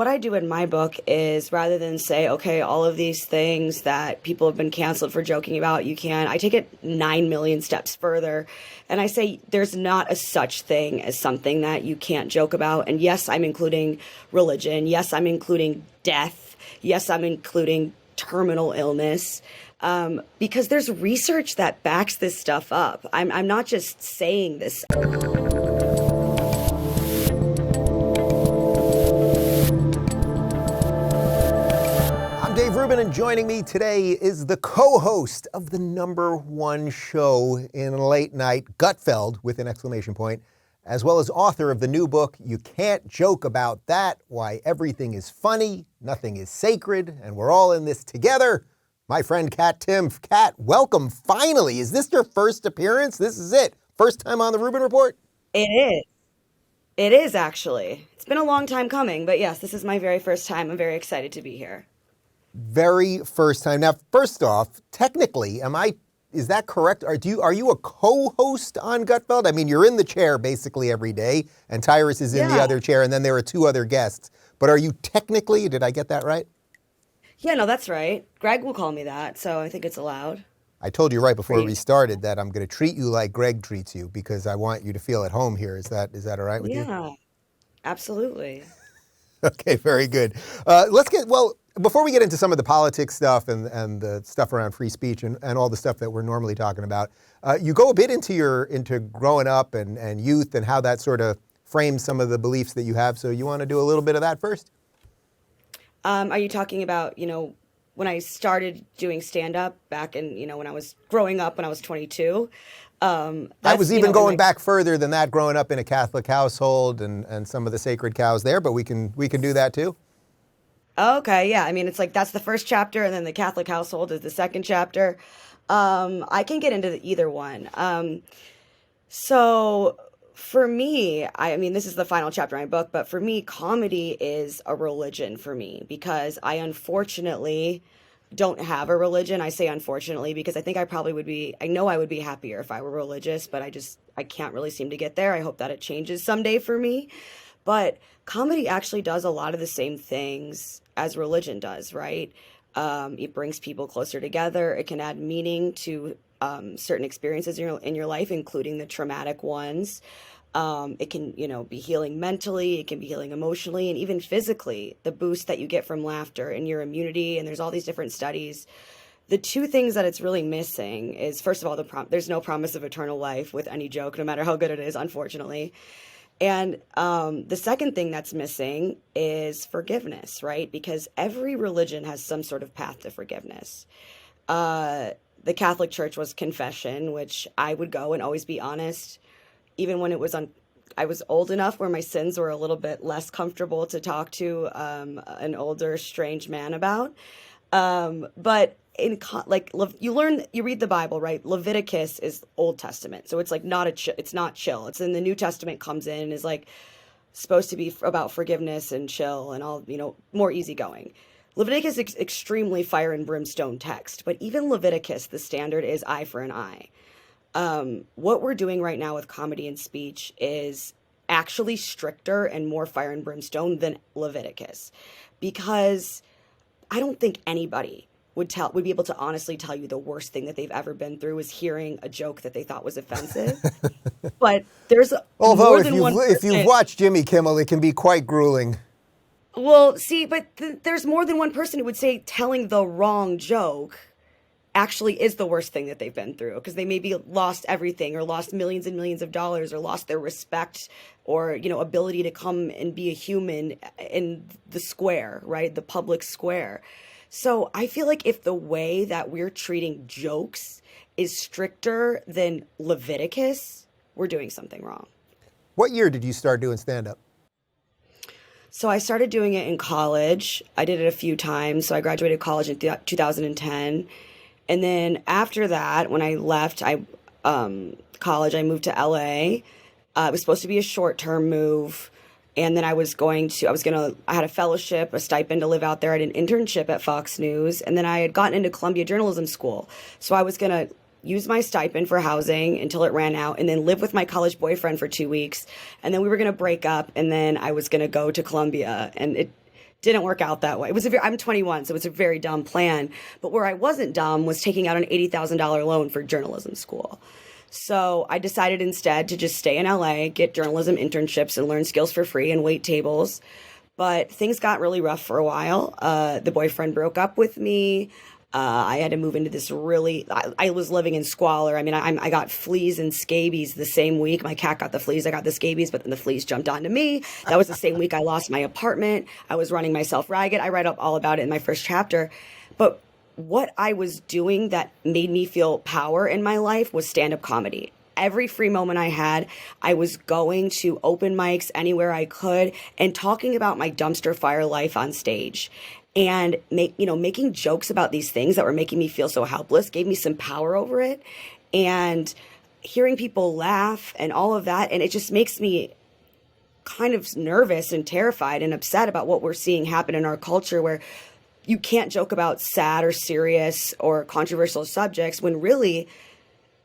what I do in my book is rather than say, okay, all of these things that people have been canceled for joking about, you can, I take it 9 million steps further. And I say there's not a such thing as something that you can't joke about. And yes, I'm including religion. Yes, I'm including death. Yes, I'm including terminal illness. Because there's research that backs this stuff up. I'm not just saying this. Rubin, and joining me today is the co-host of the #1 show in late night, Gutfeld, with an exclamation point, as well as author of the new book, You Can't Joke About That, Why Everything is Funny, Nothing is Sacred, and We're All in This Together, my friend Kat Timpf. Kat, welcome, finally. Is this your first appearance? This is it. First time on the Rubin Report? It is. It is, actually. It's been a long time coming, but yes, this is my very first time. I'm very excited to be here. Very first time. Now, first off, technically, is that correct? Are you a co-host on Gutfeld? I mean, you're in the chair basically every day, and Tyrus is in the other chair, and then there are 2 other guests. But are you technically, did I get that right? Yeah, no, that's right. Greg will call me that, so I think it's allowed. I told you right before we started that I'm going to treat you like Greg treats you because I want you to feel at home here. Is that all right with you? Yeah, absolutely. Okay, very good. Before we get into some of the politics stuff and the stuff around free speech and all the stuff that we're normally talking about, you go a bit into growing up and youth and how that sort of frames some of the beliefs that you have. So you want to do a little bit of that first? Are you talking about, when I started doing stand-up back in, when I was growing up when I was 22? I was even going back further than that, growing up in a Catholic household and some of the sacred cows there, but we can do that too. Okay, yeah. I mean, it's like that's the first chapter, and then the Catholic household is the second chapter. I can get into either one. So for me, I mean, this is the final chapter of my book, but for me, comedy is a religion for me because I unfortunately don't have a religion. I say unfortunately because I think I know I would be happier if I were religious, but I can't really seem to get there. I hope that it changes someday for me. But comedy actually does a lot of the same things as religion does, right? It brings people closer together. It can add meaning to certain experiences in your life, including the traumatic ones. It can, be healing mentally. It can be healing emotionally and even physically. The boost that you get from laughter and your immunity. And there's all these different studies. The 2 things that it's really missing is, first of all, there's no promise of eternal life with any joke, no matter how good it is, unfortunately. And the second thing that's missing is forgiveness, right? Because every religion has some sort of path to forgiveness. The Catholic Church was confession, which I would go and always be honest, even when I was old enough where my sins were a little bit less comfortable to talk to an older, strange man about. But you read the Bible, right? Leviticus is Old Testament. So it's like it's not chill. It's in the New Testament comes in and is like supposed to be about forgiveness and chill and all, more easygoing. Leviticus is extremely fire and brimstone text, but even Leviticus, the standard is eye for an eye. What we're doing right now with comedy and speech is actually stricter and more fire and brimstone than Leviticus, because I don't think anybody would be able to honestly tell you the worst thing that they've ever been through is hearing a joke that they thought was offensive. But there's more than one person. If you've watched Jimmy Kimmel, it can be quite grueling. Well, see, but there's more than one person who would say telling the wrong joke actually is the worst thing that they've been through, because they maybe lost everything or lost millions and millions of dollars or lost their respect or, ability to come and be a human in the square, right? The public square. So I feel like if the way that we're treating jokes is stricter than Leviticus, we're doing something wrong. What year did you start doing stand-up? So I started doing it in college. I did it a few times. So I graduated college in 2010. And then after that, when I left college, I moved to LA. It was supposed to be a short-term move. And then I had a fellowship, a stipend to live out there. I had an internship at Fox News. And then I had gotten into Columbia Journalism School. So I was going to use my stipend for housing until it ran out and then live with my college boyfriend for 2 weeks. And then we were going to break up. And then I was going to go to Columbia. And Didn't work out that way. I'm 21, so it's a very dumb plan. But where I wasn't dumb was taking out an $80,000 loan for journalism school. So I decided instead to just stay in LA, get journalism internships and learn skills for free and wait tables. But things got really rough for a while. The boyfriend broke up with me. I had to move into this I was living in squalor. I mean, I got fleas and scabies the same week. My cat got the fleas, I got the scabies, but then the fleas jumped onto me. That was the same week I lost my apartment. I was running myself ragged. I write up all about it in my first chapter. But what I was doing that made me feel power in my life was stand-up comedy. Every free moment I had, I was going to open mics anywhere I could and talking about my dumpster fire life on stage. And making jokes about these things that were making me feel so helpless gave me some power over it. And hearing people laugh and all of that, and it just makes me kind of nervous and terrified and upset about what we're seeing happen in our culture, where you can't joke about sad or serious or controversial subjects when really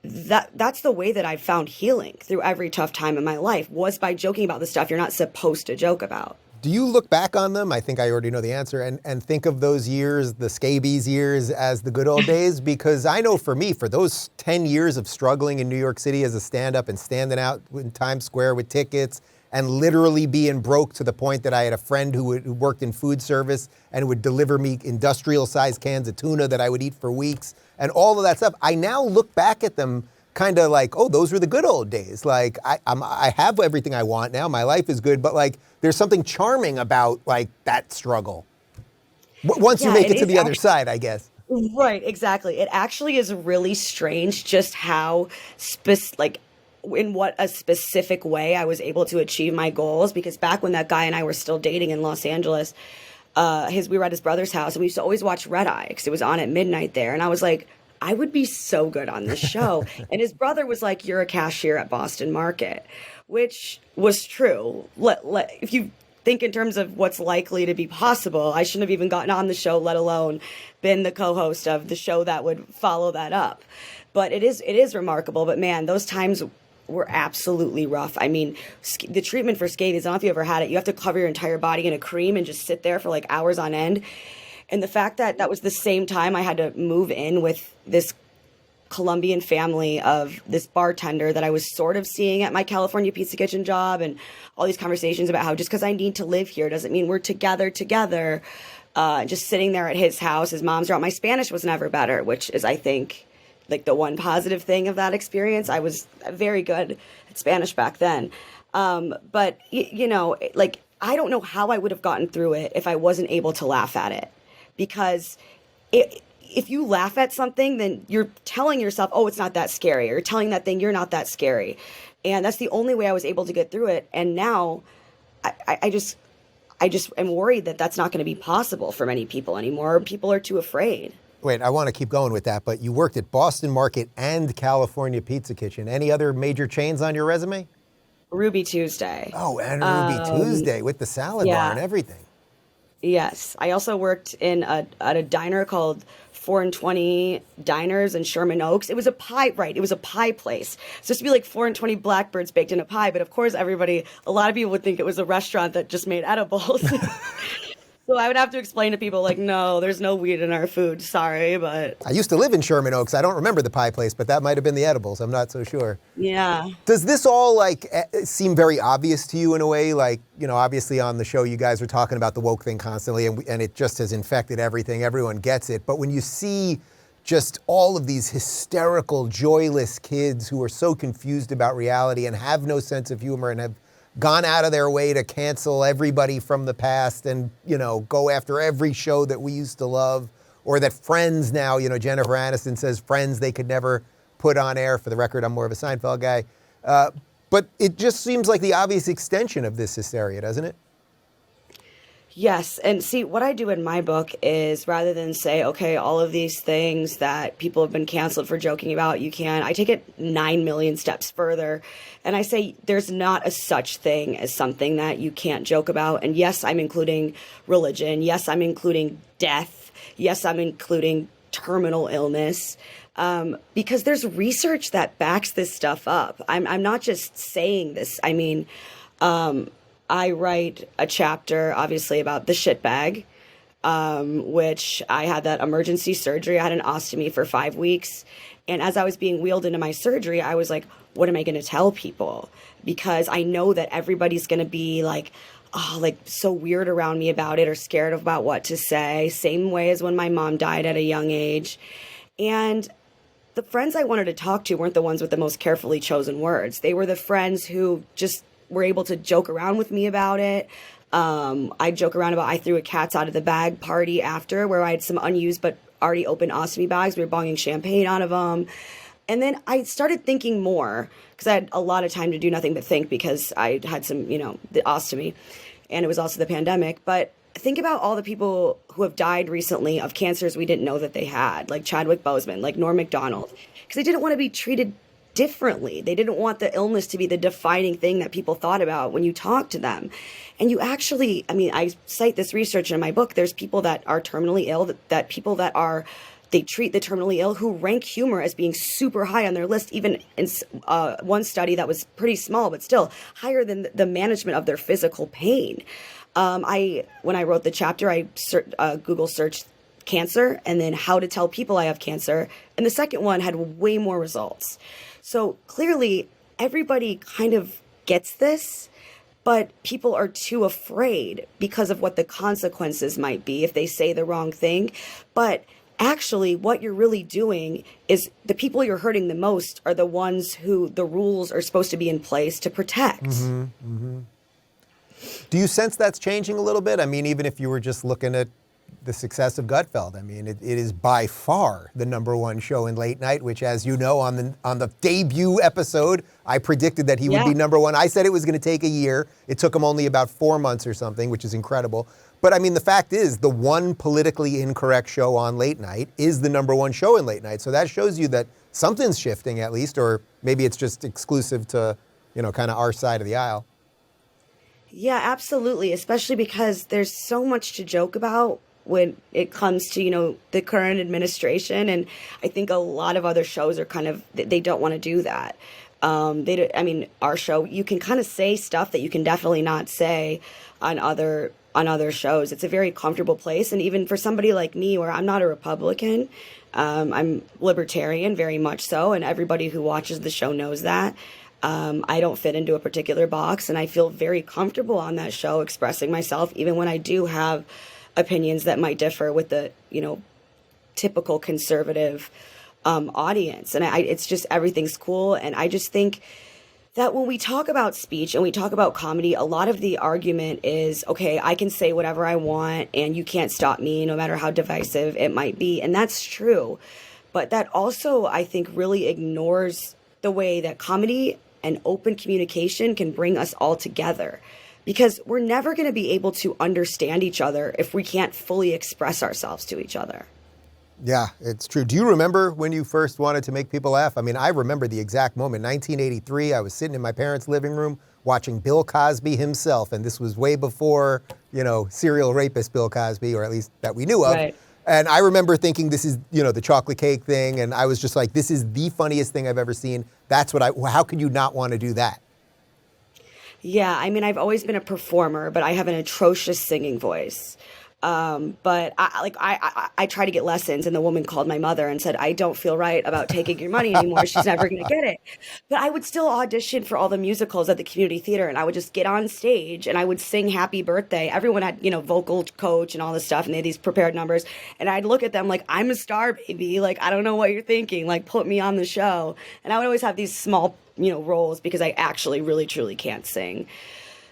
that's the way that I've found healing through every tough time in my life, was by joking about the stuff you're not supposed to joke about. Do you look back on them? I think I already know the answer, and think of those years, the scabies years, as the good old days? Because I know for me, for those 10 years of struggling in New York City as a stand-up and standing out in Times Square with tickets and literally being broke to the point that I had a friend who worked in food service and would deliver me industrial-sized cans of tuna that I would eat for weeks, and all of that stuff, I now look back at them kind of like, oh, those were the good old days. Like, I have everything I want now. My life is good. But, like, there's something charming about, like, that struggle. Once you make it to the other side, I guess. Right, exactly. It actually is really strange just how, in what a specific way I was able to achieve my goals. Because back when that guy and I were still dating in Los Angeles, we were at his brother's house, and we used to always watch Red Eye because it was on at midnight there. And I was like, I would be so good on this show. And his brother was like, you're a cashier at Boston Market, which was true. If you think in terms of what's likely to be possible, I shouldn't have even gotten on the show, let alone been the co-host of the show that would follow that up. But it is remarkable. But man, those times were absolutely rough. I mean, the treatment for scabies, I don't know if you ever had it, you have to cover your entire body in a cream and just sit there for like hours on end. And the fact that that was the same time I had to move in with this Colombian family of this bartender that I was sort of seeing at my California pizza kitchen job, and all these conversations about how just because I need to live here doesn't mean we're together. Just sitting there at his house, his mom's around. My Spanish was never better, which is, I think, like the one positive thing of that experience. I was very good at Spanish back then. But, like, I don't know how I would have gotten through it if I wasn't able to laugh at it. Because if you laugh at something, then you're telling yourself, oh, it's not that scary. Or you're telling that thing, you're not that scary. And that's the only way I was able to get through it. And now I just am worried that that's not going to be possible for many people anymore. People are too afraid. Wait, I want to keep going with that, but you worked at Boston Market and California Pizza Kitchen. Any other major chains on your resume? Ruby Tuesday. Oh, and Ruby Tuesday with the salad bar and everything. Yes. I also worked at a diner called 4 and 20 Diners in Sherman Oaks. It was a pie, right? It was a pie place. It's supposed to be like 4 and 20 blackbirds baked in a pie. But of course, a lot of people would think it was a restaurant that just made edibles. So I would have to explain to people, like, no, there's no weed in our food. Sorry, but... I used to live in Sherman Oaks. I don't remember the pie place, but that might have been the edibles. I'm not so sure. Yeah. Does this all, like, seem very obvious to you in a way? Like, obviously on the show, you guys are talking about the woke thing constantly, and it just has infected everything. Everyone gets it. But when you see just all of these hysterical, joyless kids who are so confused about reality and have no sense of humor and have gone out of their way to cancel everybody from the past and, go after every show that we used to love, or that Friends now, Jennifer Aniston says Friends they could never put on air. For the record, I'm more of a Seinfeld guy. But it just seems like the obvious extension of this hysteria, doesn't it? Yes. And see, what I do in my book is, rather than say, okay, all of these things that people have been canceled for joking about, I take it 9 million steps further. And I say, there's not a such thing as something that you can't joke about. And yes, I'm including religion. Yes, I'm including death. Yes, I'm including terminal illness. Because there's research that backs this stuff up. I'm not just saying this. I mean, I write a chapter, obviously, about the shitbag, which I had that emergency surgery. I had an ostomy for 5 weeks. And as I was being wheeled into my surgery, I was like, what am I going to tell people? Because I know that everybody's going to be like, oh, like so weird around me about it or scared about what to say. Same way as when my mom died at a young age. And the friends I wanted to talk to weren't the ones with the most carefully chosen words. They were the friends who just were able to joke around with me about it. I joke around about I threw a cats out of the bag party after where I had some unused but already open ostomy bags. We were bonging champagne out of them. And then I started thinking more because I had a lot of time to do nothing but think because I had some, the ostomy and it was also the pandemic. But think about all the people who have died recently of cancers we didn't know that they had, like Chadwick Boseman, like Norm Macdonald, because they didn't want to be treated differently. They didn't want the illness to be the defining thing that people thought about when you talk to them. And you actually, I cite this research in my book. There's people that are terminally ill, that people that are, they treat the terminally ill who rank humor as being super high on their list, even in one study that was pretty small, but still higher than the management of their physical pain. When I wrote the chapter, I Google searched cancer and then how to tell people I have cancer. And the second one had way more results. So clearly everybody kind of gets this, but people are too afraid because of what the consequences might be if they say the wrong thing. But actually what you're really doing is the people you're hurting the most are the ones who the rules are supposed to be in place to protect. Mm-hmm, mm-hmm. Do you sense that's changing a little bit? Even if you were just looking at the success of Gutfeld, it is by far the #1 show in late night, which, as you know, on the debut episode, I predicted that he would be #1. I said it was going to take a year. It took him only about 4 months or something, which is incredible. But the fact is, the one politically incorrect show on late night is the #1 show in late night. So that shows you that something's shifting at least, or maybe it's just exclusive to, kind of our side of the aisle. Yeah, absolutely. Especially because there's so much to joke about when it comes to, the current administration. And I think a lot of other shows are kind of, they don't want to do that. Our show, you can kind of say stuff that you can definitely not say on other shows. It's a very comfortable place. And even for somebody like me, where I'm not a Republican, I'm libertarian, very much so. And everybody who watches the show knows that. I don't fit into a particular box, and I feel very comfortable on that show expressing myself, even when I do have opinions that might differ with the, typical conservative audience. And it's just, everything's cool. And I just think that when we talk about speech and we talk about comedy, a lot of the argument is, okay, I can say whatever I want and you can't stop me, no matter how divisive it might be. And that's true. But that also, I think, really ignores the way that comedy and open communication can bring us all together. Because we're never going to be able to understand each other if we can't fully express ourselves to each other. Yeah, it's true. Do you remember when you first wanted to make people laugh? I remember the exact moment. 1983, I was sitting in my parents' living room watching Bill Cosby himself. And this was way before, serial rapist Bill Cosby, or at least that we knew of. Right. And I remember thinking this is, the chocolate cake thing. And I was just like, this is the funniest thing I've ever seen. That's how could you not want to do that? Yeah, I've always been a performer, but I have an atrocious singing voice. But I try to get lessons, and the woman called my mother and said, I don't feel right about taking your money anymore. She's never going to get it. But I would still audition for all the musicals at the community theater, and I would just get on stage and I would sing Happy Birthday. Everyone had, vocal coach and all this stuff, and they had these prepared numbers. And I'd look at them like, I'm a star, baby. Like, I don't know what you're thinking. Like, put me on the show. And I would always have these small, roles because I actually really, truly can't sing.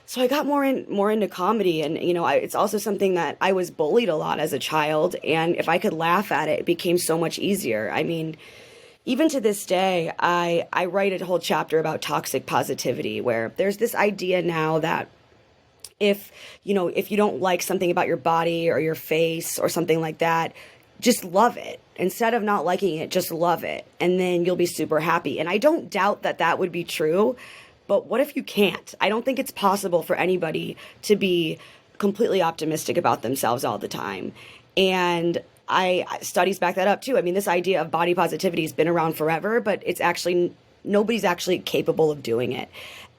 So I got more into comedy, and it's also something that I was bullied a lot as a child, and if I could laugh at it, it became so much easier. Even to this day, I write a whole chapter about toxic positivity, where there's this idea now that if you don't like something about your body or your face or something like that, just love it. Instead of not liking it, just love it, and then you'll be super happy. And I don't doubt that would be true. But what if you can't? I don't think it's possible for anybody to be completely optimistic about themselves all the time. And studies back that up too. This idea of body positivity has been around forever, but nobody's actually capable of doing it.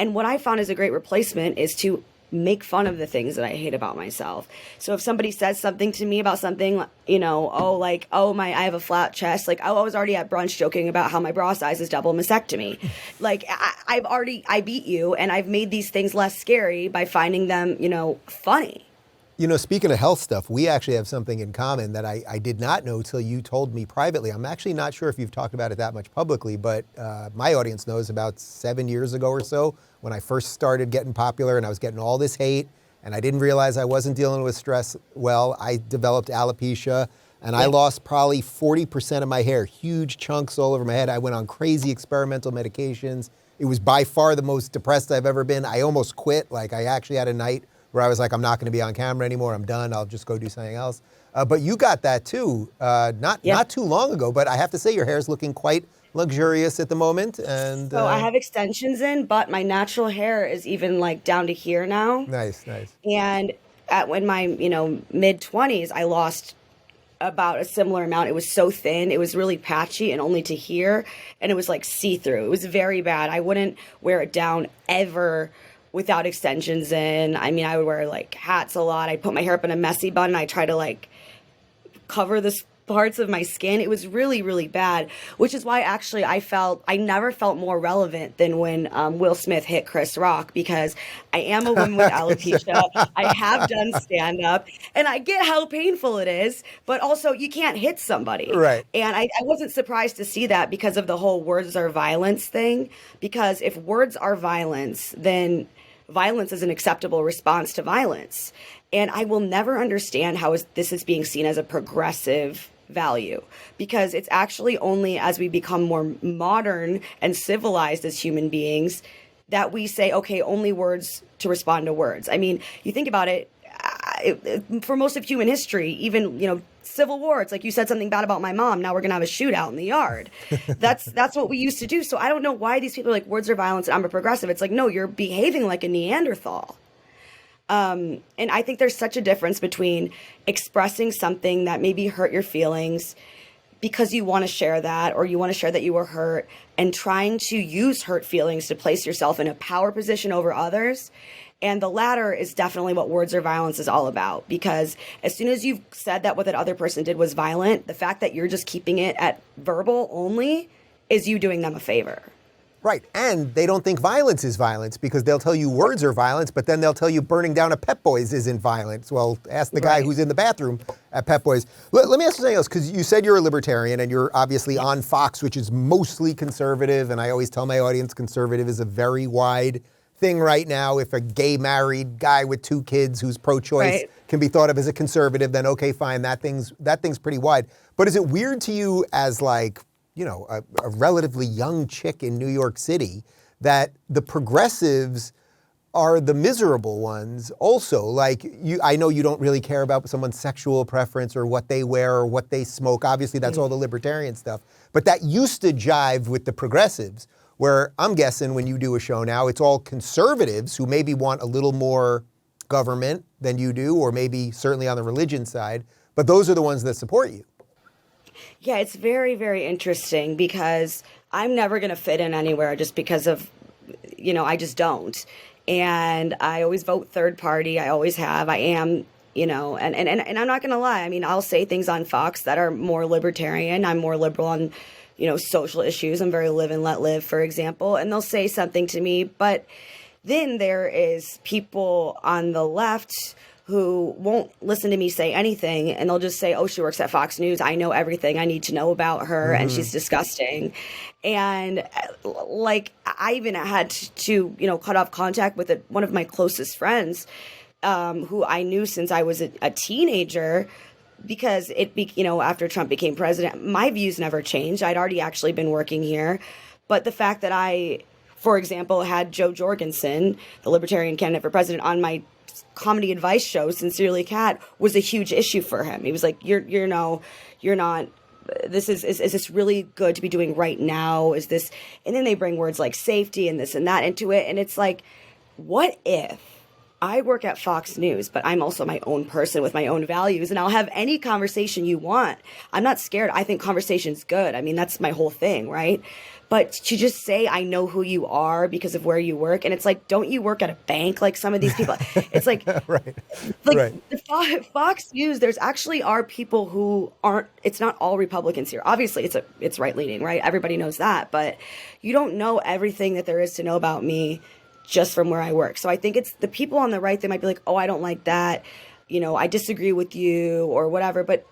And what I found is a great replacement is to make fun of the things that I hate about myself. So if somebody says something to me about something, I have a flat chest, like, oh, I was already at brunch joking about how my bra size is double mastectomy. Like, I beat you, and I've made these things less scary by finding them, funny. Speaking of health stuff, we actually have something in common that I did not know till you told me privately. I'm actually not sure if you've talked about it that much publicly, but my audience knows about 7 years ago or so, when I first started getting popular and I was getting all this hate, and I didn't realize I wasn't dealing with stress well, I developed alopecia, and I lost probably 40% of my hair, huge chunks all over my head. I went on crazy experimental medications. It was by far the most depressed I've ever been. I almost quit. Like, I actually had a night where I was like, I'm not going to be on camera anymore. I'm done. I'll just go do something else. But you got that too, not too long ago. But I have to say, your hair's looking quite luxurious at the moment. And so I have extensions in, but my natural hair is even like down to here now. Nice. And when my mid 20s, I lost about a similar amount. It was so thin, it was really patchy and only to here, and it was like see-through. It was very bad. I wouldn't wear it down ever without extensions in. I mean, I would wear like hats a lot. I put my hair up in a messy bun, and I try to like cover the parts of my skin. It was really, really bad, which is why actually I never felt more relevant than when Will Smith hit Chris Rock, because I am a woman with alopecia. I have done stand-up, and I get how painful it is, but also you can't hit somebody. Right. And I wasn't surprised to see that because of the whole words are violence thing, because if words are violence, then violence is an acceptable response to violence. And I will never understand how this is being seen as a progressive value, because it's actually only as we become more modern and civilized as human beings that we say, okay, only words to respond to words. I mean, you think about it, for most of human history, even, Civil War, it's like you said something bad about my mom, now we're going to have a shootout in the yard. That's what we used to do. So I don't know why these people are like, words are violence and I'm a progressive. It's like, no, you're behaving like a Neanderthal. And I think there's such a difference between expressing something that maybe hurt your feelings because you want to share that, or you want to share that you were hurt, and trying to use hurt feelings to place yourself in a power position over others. And the latter is definitely what words or violence is all about, because as soon as you've said that what that other person did was violent, the fact that you're just keeping it at verbal only is you doing them a favor. Right. And they don't think violence is violence, because they'll tell you words are violence, but then they'll tell you burning down a Pep Boys isn't violence. Well, ask the guy who's in the bathroom at Pep Boys. Let me ask you something else, because you said you're a libertarian and you're obviously on Fox, which is mostly conservative. And I always tell my audience conservative is a very wide thing right now. If a gay married guy with 2 kids who's pro-choice can be thought of as a conservative, then okay, fine, that thing's pretty wide. But is it weird to you as like, a relatively young chick in New York City, that the progressives are the miserable ones also? Like, I know you don't really care about someone's sexual preference or what they wear or what they smoke. Obviously, that's all the libertarian stuff. But that used to jive with the progressives, where I'm guessing when you do a show now, it's all conservatives who maybe want a little more government than you do, or maybe certainly on the religion side. But those are the ones that support you. Yeah, it's very, very interesting, because I'm never going to fit in anywhere just because of, I just don't. And I always vote third party. I always have. I am, and I'm not going to lie. I mean, I'll say things on Fox that are more libertarian. I'm more liberal on, social issues. I'm very live and let live, for example. And they'll say something to me. But then there is people on the left who won't listen to me say anything, and they'll just say, oh, she works at Fox News, I know everything I need to know about her, and she's disgusting. And like, I even had to cut off contact with one of my closest friends, who I knew since I was a teenager, because after Trump became president, my views never changed. I'd already actually been working here. But the fact that I, for example, had Joe Jorgensen, the Libertarian candidate for president, on my comedy advice show, Sincerely Kat, was a huge issue for him. He was like, you're not, this is this really good to be doing right now? Is this? And then they bring words like safety and this and that into it. And it's like, what if I work at Fox News, but I'm also my own person with my own values, and I'll have any conversation you want. I'm not scared. I think conversation's good. I mean, that's my whole thing, right? But to just say I know who you are because of where you work, and it's like, don't you work at a bank like some of these people? It's like, right. like Right. the Fox News, there's actually are people who aren't, it's not all Republicans here. Obviously, it's right leaning, right? Everybody knows that, but you don't know everything that there is to know about me just from where I work. So I think it's the people on the right, they might be like, oh, I don't like that. You know, I disagree with you or whatever, but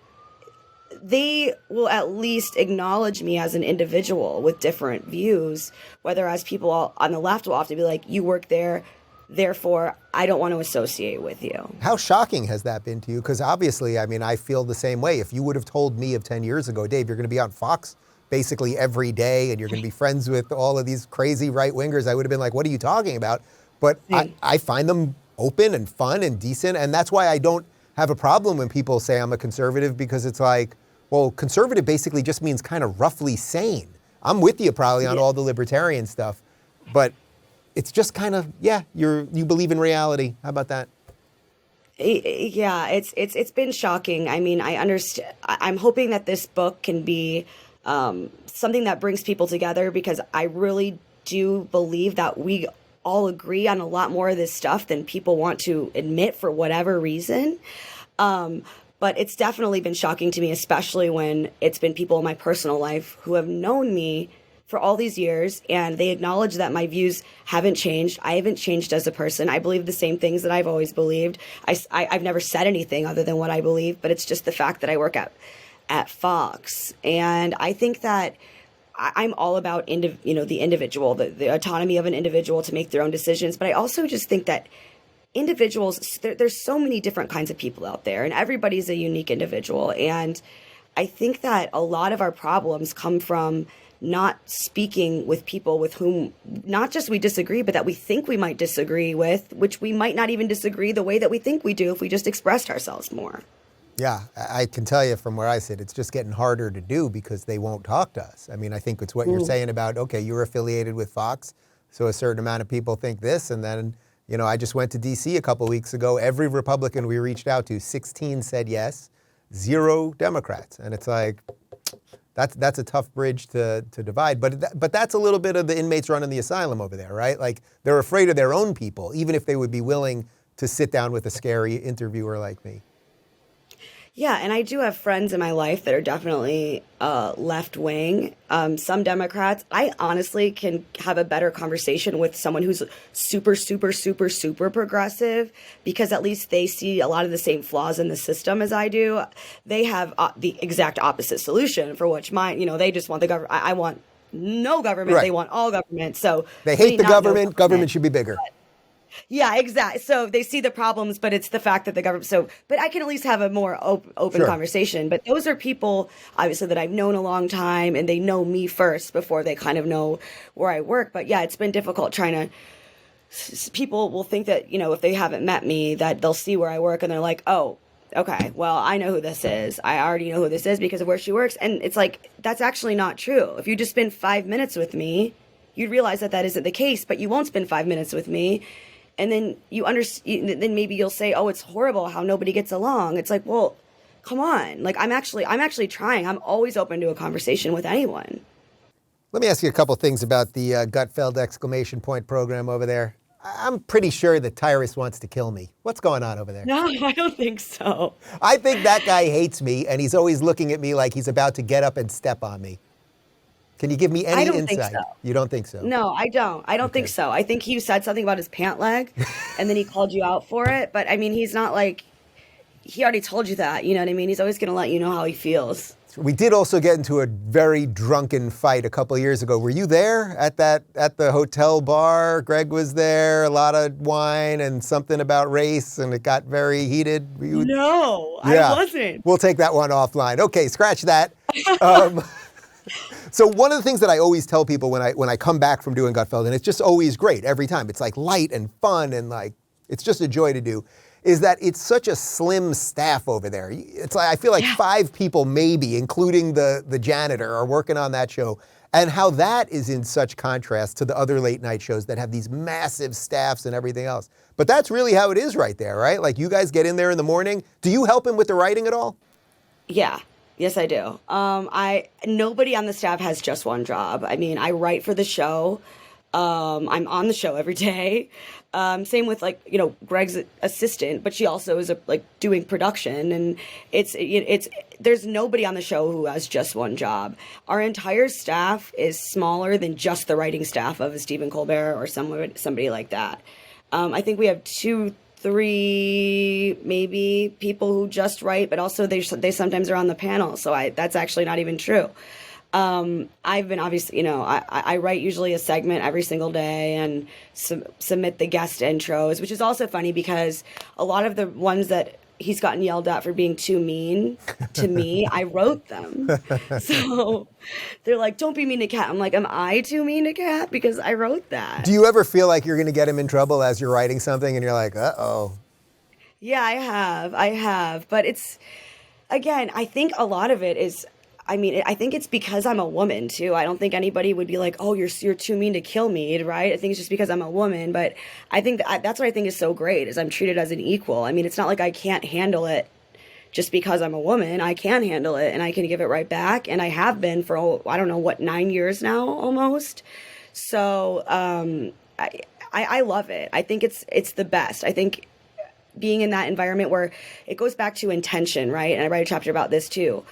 they will at least acknowledge me as an individual with different views, whereas people on the left will often be like, you work there, therefore I don't want to associate with you. How shocking has that been to you? Because obviously, I mean, I feel the same way. If you would have told me of 10 years ago, Dave, you're going to be on Fox basically every day and you're going to be friends with all of these crazy right-wingers, I would have been like, what are you talking about? But I find them open and fun and decent. And that's why I don't have a problem when people say I'm a conservative, because it's like, well, conservative basically just means kind of roughly sane. I'm with you probably on all the libertarian stuff, but it's just kind of, you believe in reality. How about that? Yeah, it's been shocking. I mean, I understand. I'm hoping that this book can be something that brings people together, because I really do believe that we all agree on a lot more of this stuff than people want to admit for whatever reason. But it's definitely been shocking to me, especially when it's been people in my personal life who have known me for all these years, and they acknowledge that my views haven't changed. I haven't changed as a person. I believe the same things that I've always believed. I've never said anything other than what I believe, but it's just the fact that I work at Fox. And I think that I'm all about the individual, the autonomy of an individual to make their own decisions. But I also just think that individuals, there's so many different kinds of people out there, and everybody's a unique individual. And I think that a lot of our problems come from not speaking with people with whom not just we disagree, but that we think we might disagree with, which we might not even disagree the way that we think we do if we just expressed ourselves more. Yeah, I can tell you from where I sit, it's just getting harder to do because they won't talk to us. I mean, I think it's what you're saying about, okay, you're affiliated with Fox, so a certain amount of people think this, and then, you know, I just went to D.C. a couple weeks ago. Every Republican we reached out to, 16 said yes, 0 Democrats. And it's like, that's a tough bridge to divide. But that's a little bit of the inmates running the asylum over there, right? Like, they're afraid of their own people, even if they would be willing to sit down with a scary interviewer like me. Yeah, and I do have friends in my life that are definitely left-wing. Some Democrats, I honestly can have a better conversation with someone who's super, super, super, super progressive, because at least they see a lot of the same flaws in the system as I do. They have the exact opposite solution, for which they just want the government. I want no government. Right. They want all government. So they hate the government. Government should be bigger. Yeah, exactly. So they see the problems, but it's the fact that the government. But I can at least have a more open conversation. But those are people, obviously, that I've known a long time, and they know me first before they kind of know where I work. But yeah, it's been difficult trying to. People will think that, if they haven't met me, that they'll see where I work, and they're like, oh, okay, well, I know who this is. I already know who this is because of where she works. And it's like, that's actually not true. If you just spend 5 minutes with me, you'd realize that that isn't the case. But you won't spend 5 minutes with me. And then then maybe you'll say, oh, it's horrible how nobody gets along. It's like, well, come on. Like, I'm actually trying. I'm always open to a conversation with anyone. Let me ask you a couple things about the Gutfeld exclamation point program over there. I'm pretty sure that Tyrus wants to kill me. What's going on over there? No, I don't think so. I think that guy hates me, and he's always looking at me like he's about to get up and step on me. Can you give me any insight? Think so. You don't think so? No, I don't. I don't think so. I think he said something about his pant leg, and then he called you out for it. But I mean, he's not like, he already told you that. You know what I mean? He's always going to let you know how he feels. We did also get into a very drunken fight a couple of years ago. Were you there at the hotel bar? Greg was there. A lot of wine and something about race, and it got very heated. No, yeah. I wasn't. We'll take that one offline. Okay, scratch that. So one of the things that I always tell people when I come back from doing Gutfeld, and it's just always great every time. It's like light and fun and like it's just a joy to do, is that it's such a slim staff over there. It's like, I feel like 5 people maybe, including the janitor, are working on that show. And how that is in such contrast to the other late night shows that have these massive staffs and everything else. But that's really how it is right there, right? Like, you guys get in there in the morning. Do you help him with the writing at all? Yeah. Yes, I do. Nobody on the staff has just one job. I mean, I write for the show. I'm on the show every day. Same with Greg's assistant, but she also is doing production, and there's nobody on the show who has just one job. Our entire staff is smaller than just the writing staff of a Stephen Colbert or somebody like that. I think we have 2, 3 maybe people who just write, but also they sometimes are on the panel. So that's actually not even true. I've been obviously, I write usually a segment every single day and submit the guest intros, which is also funny because a lot of the ones that he's gotten yelled at for being too mean to me, I wrote them. So they're like, don't be mean to Kat. I'm like, am I too mean to Kat? Because I wrote that. Do you ever feel like you're going to get him in trouble as you're writing something and you're like, uh-oh? Yeah, I have. But it's, again, I think a lot of it is, I think it's because I'm a woman too. I don't think anybody would be like, "Oh, you're too mean to kill me," right? I think it's just because I'm a woman. But I think that's what I think is so great is I'm treated as an equal. I mean, it's not like I can't handle it just because I'm a woman. I can handle it and I can give it right back, and I have been for 9 years now almost. So I love it. I think it's the best. I think being in that environment where it goes back to intention, right? And I write a chapter about this too.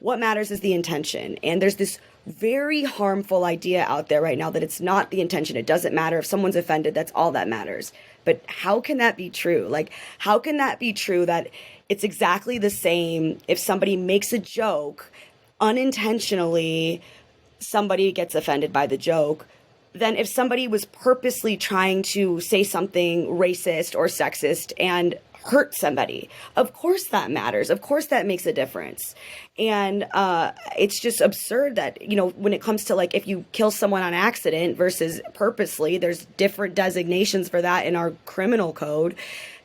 What matters is the intention. And there's this very harmful idea out there right now that it's not the intention. It doesn't matter if someone's offended. That's all that matters. But how can that be true? Like, how can that be true that it's exactly the same if somebody makes a joke unintentionally, somebody gets offended by the joke, than if somebody was purposely trying to say something racist or sexist and hurt somebody? Of course that matters. Of course that makes a difference. And it's just absurd that, when it comes to if you kill someone on accident versus purposely, there's different designations for that in our criminal code.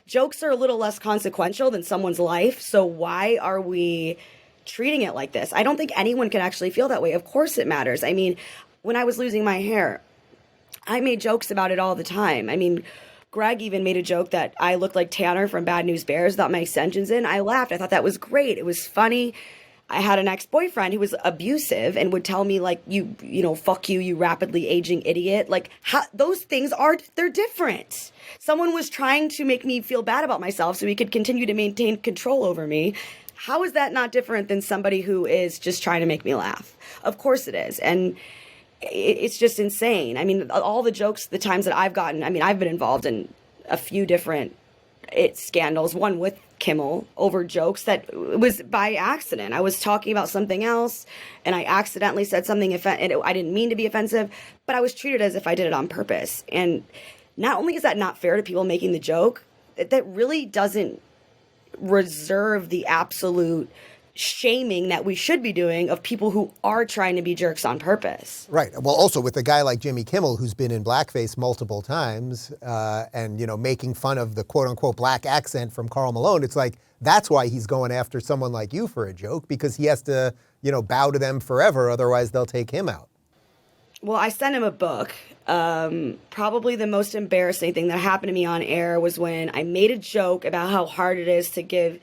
Jokes are a little less consequential than someone's life. So why are we treating it like this? I don't think anyone can actually feel that way. Of course it matters. I mean, when I was losing my hair, I made jokes about it all the time. I mean, Greg even made a joke that I looked like Tanner from Bad News Bears without my extensions in. I laughed. I thought that was great. It was funny. I had an ex-boyfriend who was abusive and would tell me fuck you, you rapidly aging idiot. Those things they're different. Someone was trying to make me feel bad about myself so he could continue to maintain control over me. How is that not different than somebody who is just trying to make me laugh? Of course it is. And it's just insane. I mean, all the jokes, the times that I've gotten, I've been involved in a few different scandals, one with Kimmel over jokes that was by accident. I was talking about something else and I accidentally said something and I didn't mean to be offensive, but I was treated as if I did it on purpose. And not only is that not fair to people making the joke, that really doesn't reserve the absolute shaming that we should be doing of people who are trying to be jerks on purpose. Right. Well, also with a guy like Jimmy Kimmel, who's been in blackface multiple times and, making fun of the quote unquote black accent from Karl Malone, it's like, that's why he's going after someone like you for a joke, because he has to, bow to them forever. Otherwise, they'll take him out. Well, I sent him a book. Probably the most embarrassing thing that happened to me on air was when I made a joke about how hard it is to give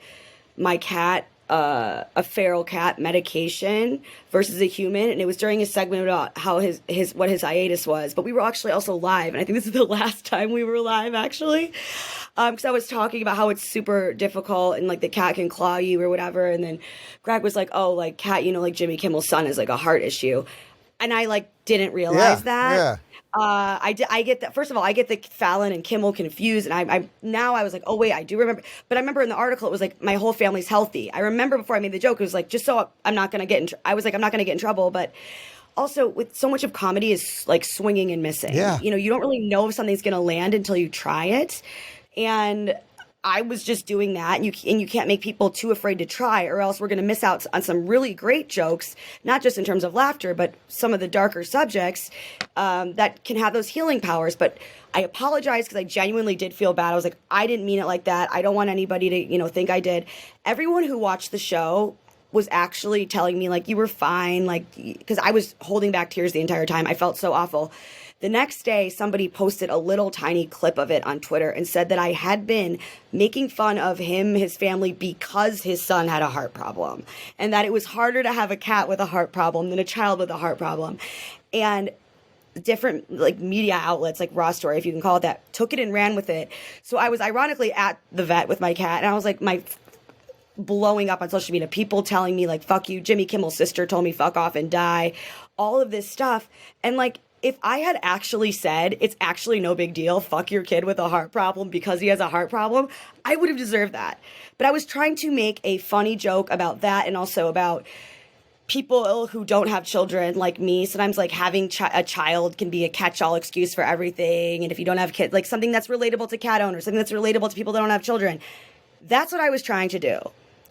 my cat a feral cat medication versus a human, and it was during a segment about how his hiatus was. But we were actually also live, and I think this is the last time we were live actually, because I was talking about how it's super difficult and the cat can claw you or whatever. And then Greg was like, "Oh, Kat, Jimmy Kimmel's son is a heart issue," and I didn't realize that. Yeah. I get that. First of all, I get the Fallon and Kimmel confused, and I was like, oh wait, I do remember. But I remember in the article it was my whole family's healthy. I remember before I made the joke, it was just so I'm not gonna get in. I was like, I'm not gonna get in trouble. But also, with so much of comedy is swinging and missing. Yeah. You don't really know if something's gonna land until you try it. And I was just doing that, and you can't make people too afraid to try, or else we're going to miss out on some really great jokes, not just in terms of laughter, but some of the darker subjects that can have those healing powers. But I apologize because I genuinely did feel bad. I was like, I didn't mean it like that. I don't want anybody to, think I did. Everyone who watched the show was actually telling me, like, you were fine, like, because I was holding back tears the entire time. I felt so awful. The next day, somebody posted a little tiny clip of it on Twitter and said that I had been making fun of him, his family, because his son had a heart problem, and that it was harder to have a cat with a heart problem than a child with a heart problem. And different like media outlets, like Raw Story, if you can call it that, took it and ran with it. So I was ironically at the vet with my cat, and I was like, blowing up on social media, people telling me like, fuck you, Jimmy Kimmel's sister told me fuck off and die, all of this stuff. And like, if I had actually said, it's actually no big deal, fuck your kid with a heart problem because he has a heart problem, I would have deserved that. But I was trying to make a funny joke about that, and also about people who don't have children like me. Sometimes like having a child can be a catch-all excuse for everything. And if you don't have kids, like something that's relatable to cat owners, something that's relatable to people that don't have children. That's what I was trying to do.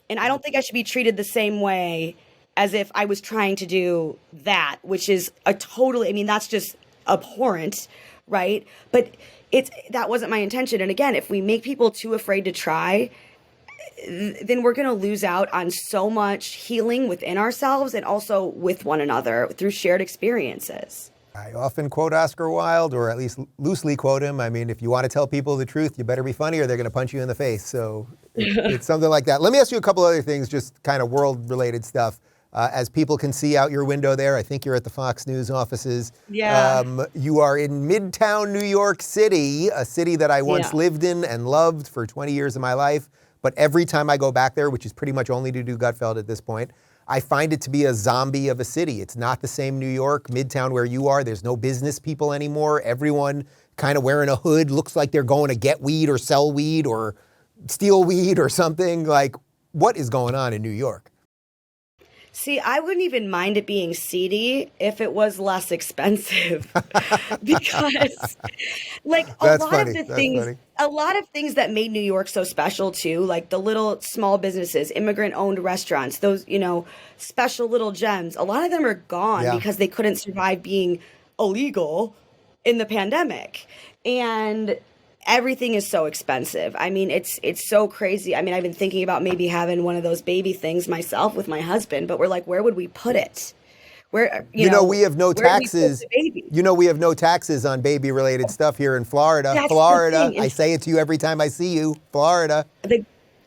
And I don't think I should be treated the same way as if I was trying to do that, which is that's just abhorrent, right? But that wasn't my intention. And again, if we make people too afraid to try, then we're going to lose out on so much healing within ourselves and also with one another through shared experiences. I often quote Oscar Wilde, or at least loosely quote him. I mean, if you want to tell people the truth, you better be funny or they're going to punch you in the face. So it's something like that. Let me ask you a couple other things, just kind of world-related stuff. As people can see out your window there, I think you're at the Fox News offices. Yeah. You are in Midtown New York City, a city that I once lived in and loved for 20 years of my life. But every time I go back there, which is pretty much only to do Gutfeld at this point, I find it to be a zombie of a city. It's not the same New York, Midtown where you are. There's no business people anymore. Everyone kind of wearing a hood, looks like they're going to get weed or sell weed or steal weed or something. Like, what is going on in New York? See, I wouldn't even mind it being seedy if it was less expensive, because like a lot of things that made New York so special too, like the little small businesses, immigrant owned restaurants, those, special little gems, a lot of them are gone because they couldn't survive being illegal in the pandemic. And everything is so expensive. I mean, it's so crazy. I mean, I've been thinking about maybe having one of those baby things myself with my husband, but we're like, where would we put it? Where, we have no taxes. We have no taxes on baby related stuff here in Florida. That's Florida. I say it to you every time I see you. Florida.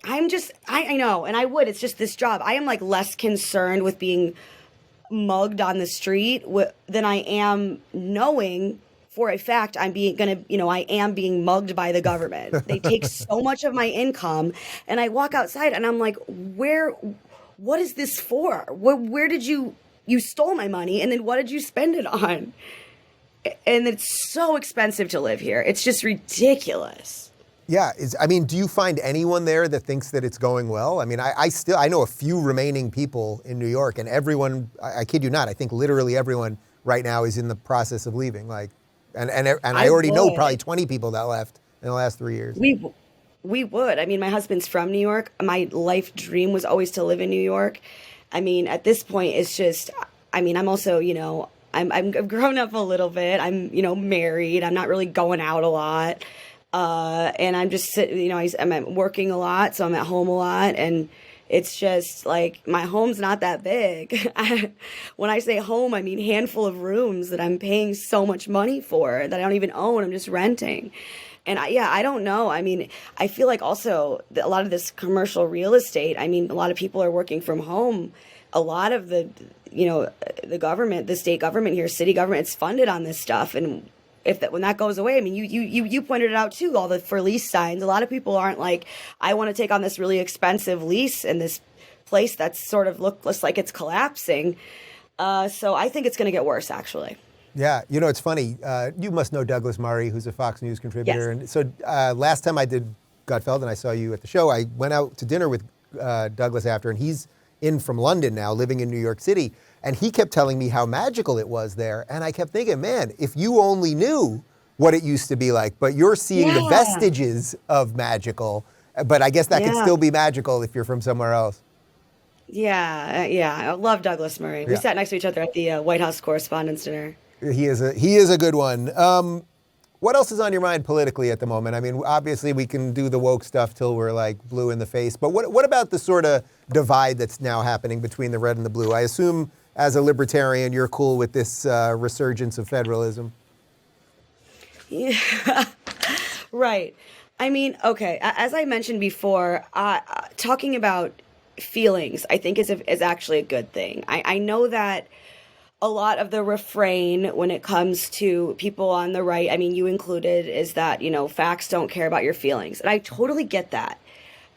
I know, and I would. It's just this job. I am like less concerned with being mugged on the street than I am knowing for a fact I am being mugged by the government. They take so much of my income, and I walk outside and I'm like, what is this for? Where did you stole my money, and then what did you spend it on? And it's so expensive to live here. It's just ridiculous. Yeah. Do you find anyone there that thinks that it's going well? I mean, I know a few remaining people in New York, and everyone, I kid you not, I think literally everyone right now is in the process of leaving. Like, And I already know probably 20 people that left in the last 3 years. We would. I mean, my husband's from New York. My life dream was always to live in New York. I mean, at this point, it's just, I'm also, I've grown up a little bit. I'm, married. I'm not really going out a lot. And I'm just, I'm working a lot, so I'm at home a lot. And it's just like, my home's not that big. When I say home, I mean handful of rooms that I'm paying so much money for that I don't even own. I'm just renting. And I don't know. I mean, I feel like also a lot of this commercial real estate, a lot of people are working from home. A lot of the government, the state government here, city government, it's funded on this stuff. And when that goes away, you pointed it out too, all the for lease signs. A lot of people aren't like, I want to take on this really expensive lease in this place that's sort of looks like it's collapsing. So I think it's going to get worse, actually. Yeah, it's funny. You must know Douglas Murray, who's a Fox News contributor. Yes. And so last time I did Gutfeld and I saw you at the show, I went out to dinner with Douglas after, and he's in from London now, living in New York City. And he kept telling me how magical it was there. And I kept thinking, man, if you only knew what it used to be like, but you're seeing the vestiges of magical. But I guess that could Yeah. still be magical if you're from somewhere else. Yeah. I love Douglas Murray. We Yeah. sat next to each other at the White House Correspondents' Dinner. He is a good one. What else is on your mind politically at the moment? I mean, obviously we can do the woke stuff till we're like blue in the face, but what about the sort of divide that's now happening between the red and the blue? I assume as a libertarian, you're cool with this resurgence of federalism. Yeah. Right. I mean, okay, as I mentioned before, talking about feelings, I think is actually a good thing. I know that a lot of the refrain when it comes to people on the right, I mean, you included, is that, facts don't care about your feelings. And I totally get that.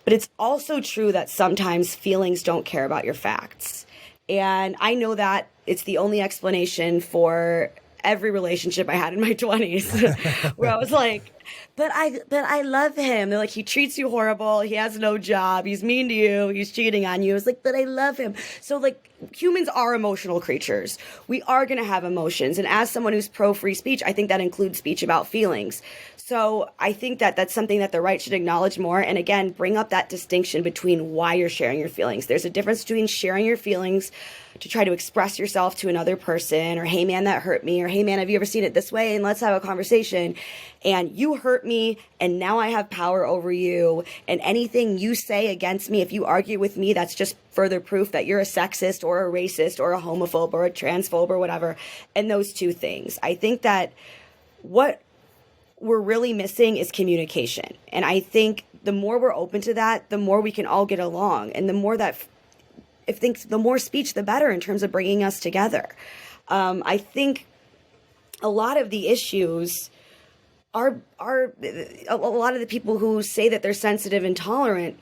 But it's also true that sometimes feelings don't care about your facts. And I know that it's the only explanation for every relationship I had in my 20s where I was like, but I love him. They're like, he treats you horrible. He has no job. He's mean to you. He's cheating on you. It's like, but I love him. So like humans are emotional creatures. We are going to have emotions. And as someone who's pro free speech, I think that includes speech about feelings. So I think that that's something that the right should acknowledge more. And again, bring up that distinction between why you're sharing your feelings. There's a difference between sharing your feelings to try to express yourself to another person, or, hey man, that hurt me, or hey man, have you ever seen it this way? And let's have a conversation. And you hurt me, and now I have power over you. And anything you say against me, if you argue with me, that's just further proof that you're a sexist or a racist or a homophobe or a transphobe or whatever. And those two things. I think that what we're really missing is communication. And I think the more we're open to that, the more we can all get along. And the more that, the more speech, the better in terms of bringing us together. I think a lot of the issues are a lot of the people who say that they're sensitive and tolerant,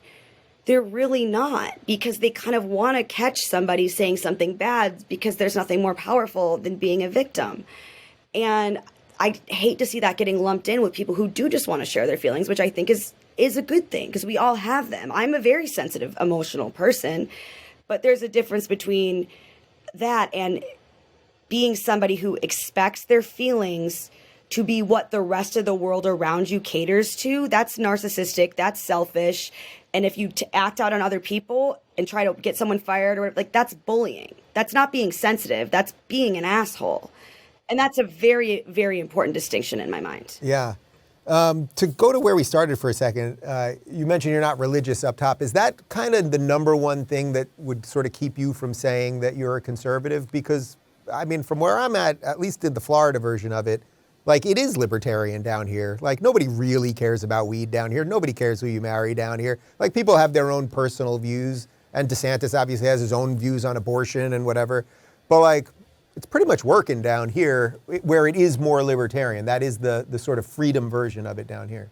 they're really not, because they kind of want to catch somebody saying something bad because there's nothing more powerful than being a victim. And I hate to see that getting lumped in with people who do just want to share their feelings, which I think is a good thing, because we all have them. I'm a very sensitive, emotional person, but there's a difference between that and being somebody who expects their feelings to be what the rest of the world around you caters to. That's narcissistic, that's selfish. And if you act out on other people and try to get someone fired, or like, that's bullying. That's not being sensitive, that's being an asshole. And that's a very, very important distinction in my mind. Yeah. To go to where we started for a second, you mentioned you're not religious up top. Is that kind of the number one thing that would sort of keep you from saying that you're a conservative? Because, I mean, from where I'm at least in the Florida version of it, like, it is libertarian down here. Like, nobody really cares about weed down here. Nobody cares who you marry down here. Like, people have their own personal views. And DeSantis obviously has his own views on abortion and whatever. But, like, it's pretty much working down here where it is more libertarian. That is the sort of freedom version of it down here.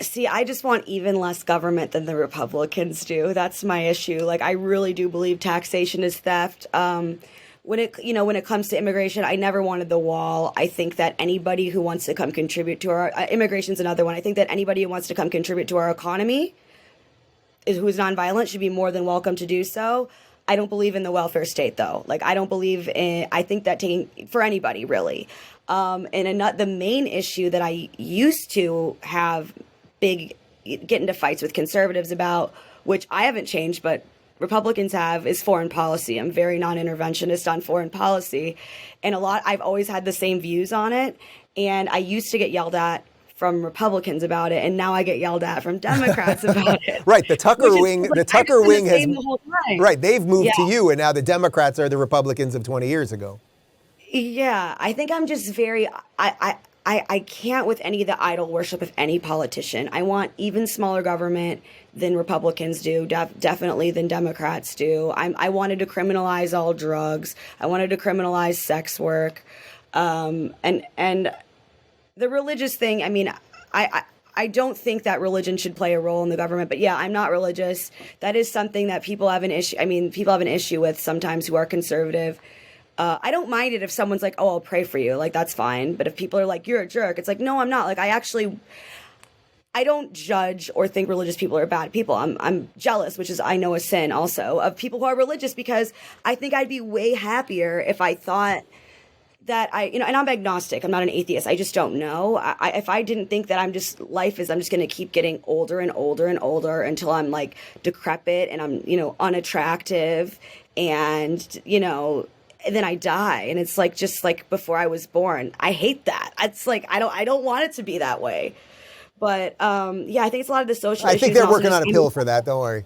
See, I just want even less government than the Republicans do. That's my issue. Like, I really do believe taxation is theft. When it comes to immigration, I never wanted the wall. I think that anybody who wants to come contribute to our immigration's another one. I think that anybody who wants to come contribute to our economy who is nonviolent should be more than welcome to do so. I don't believe in the welfare state, though. Like, I don't believe in, I think that taking, for anybody, really. The main issue that I used to have get into fights with conservatives about, which I haven't changed, but Republicans have, is foreign policy. I'm very non-interventionist on foreign policy. And I've always had the same views on it. And I used to get yelled at from Republicans about it, and now I get yelled at from Democrats about it. Right, the Tucker wing has the whole time. Right, they've moved to you, and now the Democrats are the Republicans of 20 years ago. Yeah, I think I'm just very I can't with any of the idol worship of any politician. I want even smaller government than Republicans do, definitely than Democrats do. I wanted to criminalize all drugs. I wanted to criminalize sex work, and the religious thing, I mean, I don't think that religion should play a role in the government, but yeah, I'm not religious. That is something that people have an issue with sometimes who are conservative. I don't mind it if someone's like, oh, I'll pray for you. Like, that's fine. But if people are like, you're a jerk, it's like, no, I'm not. Like, I don't judge or think religious people are bad people. I'm jealous, which is, I know, a sin also, of people who are religious, because I think I'd be way happier if I thought that and I'm agnostic. I'm not an atheist. I just don't know. If I didn't think that I'm just going to keep getting older and older and older until I'm like decrepit and I'm, unattractive and, and then I die. And it's like, just like before I was born. I hate that. It's like, I don't want it to be that way. But, yeah, I think it's a lot of the social issues. I think they're working on a pill for that. Don't worry.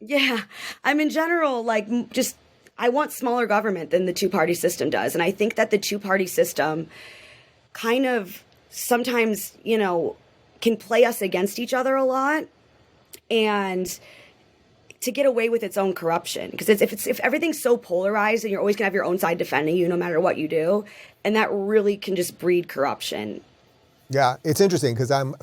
Yeah. I'm in general, like I want smaller government than the two-party system does. And I think that the two-party system kind of sometimes, can play us against each other a lot and to get away with its own corruption. Because if everything's so polarized and you're always going to have your own side defending you no matter what you do, and that really can just breed corruption. Yeah, it's interesting because I'm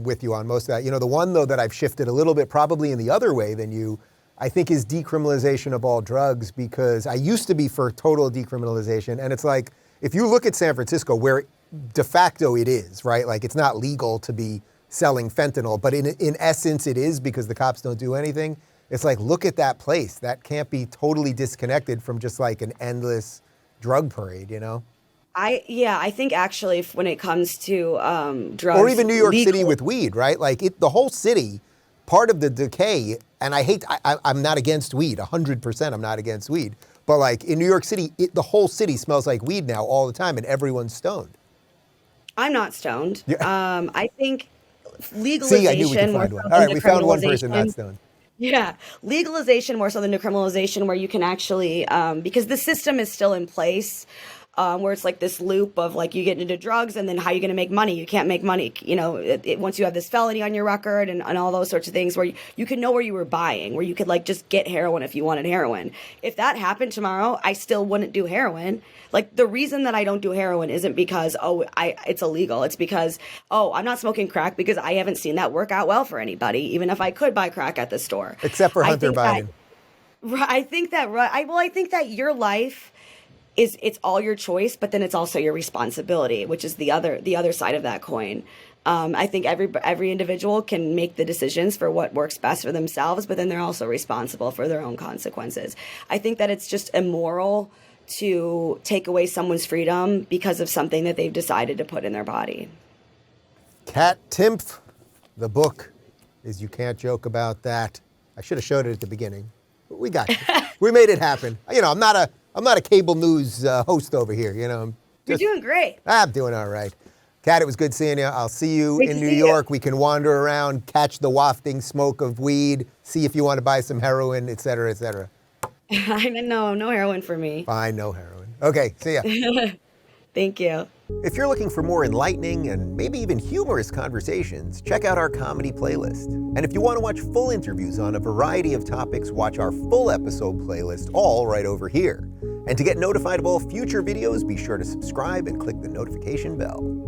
with you on most of that. The one, though, that I've shifted a little bit probably in the other way than you, I think, is decriminalization of all drugs, because I used to be for total decriminalization. And it's like, if you look at San Francisco, where de facto it is, right? Like, it's not legal to be selling fentanyl, but in essence it is, because the cops don't do anything. It's like, look at that place. That can't be totally disconnected from just like an endless drug parade, I think actually when it comes to drugs. Or even New York City with weed, right? Like the whole city, part of the decay, and I'm not against weed, 100% I'm not against weed. But like in New York City, the whole city smells like weed now all the time and everyone's stoned. I'm not stoned. Yeah. I think legalization. See, I knew we could find one. All right, we found one person not stoned. Yeah, legalization more so than decriminalization, where you can actually, because the system is still in place, where it's like this loop of like you get into drugs and then how are you going to make money? You can't make money, once you have this felony on your record and all those sorts of things where you can know where you were buying, where you could like just get heroin if you wanted heroin. If that happened tomorrow, I still wouldn't do heroin. Like the reason that I don't do heroin isn't because, it's illegal. It's because, I'm not smoking crack because I haven't seen that work out well for anybody, even if I could buy crack at the store. Except for Hunter Biden. I think that your life it's all your choice, but then it's also your responsibility, which is the other side of that coin. I think every individual can make the decisions for what works best for themselves, but then they're also responsible for their own consequences. I think that it's just immoral to take away someone's freedom because of something that they've decided to put in their body. Kat Timpf, the book is You Can't Joke About That. I should have showed it at the beginning, but we got it. We made it happen. I'm not a cable news host over here, You're doing great. I'm doing all right. Kat, it was good seeing you. I'll see you in New York. We can wander around, catch the wafting smoke of weed, see if you want to buy some heroin, et cetera, et cetera. No heroin for me. Fine, no heroin. Okay, see ya. Thank you. If you're looking for more enlightening and maybe even humorous conversations, check out our comedy playlist. And if you want to watch full interviews on a variety of topics, watch our full episode playlist, all right over here. And to get notified of all future videos, be sure to subscribe and click the notification bell.